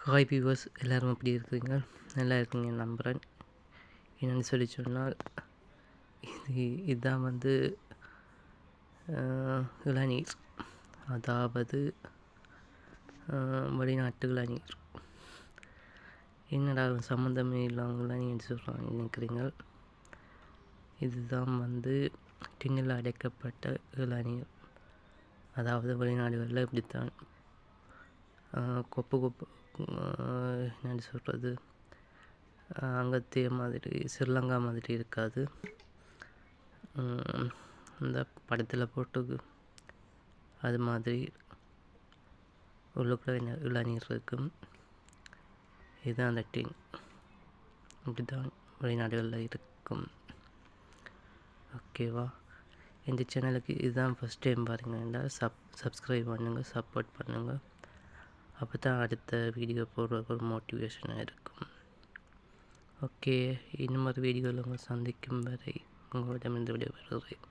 Hi viewers, எல்லோரும் எப்படி இருக்கிறீங்க? நல்லா இருக்கீங்க நம்புகிறேன். என்னென்னு சொல்லி சொன்னால், இதுதான் இளநீர், அதாவது வெளிநாட்டு இளநீர். என்னடா சம்மந்தமே இல்லாமல் இளநீர் சொல்கிறாங்க நினைக்கிறீங்க. இதுதான் டின்னில் அடைக்கப்பட்ட இளநீர். அதாவது வெளிநாடுகளில் இப்படித்தான் கொப்பு என்னென்னு சொல்கிறது, அங்கத்திய மாதிரி ஸ்ரீலங்கா மாதிரி இருக்காது. இந்த படத்தில் போட்டு அது மாதிரி உள்ளுக்குள்ள இளநீர் இருக்கும். இதுதான் அந்த டின். இப்படிதான் வெளிநாடுகளில் இருக்கும். ஓகேவா? இந்த சேனலுக்கு இதுதான் ஃபஸ்ட் டைம் பாருங்கன்னா சப்ஸ்கிரைப் பண்ணுங்கள், சப்போர்ட் பண்ணுங்கள். அப்போ தான் அடுத்த வீடியோ போடுறதுக்கு ஒரு மோட்டிவேஷனாக இருக்கும். ஓகே, இன்னும் ஒரு வீடியோவில் உங்களை சந்திக்கும் வரை உங்களிடமிருந்து விடைபெறுகிறேன்.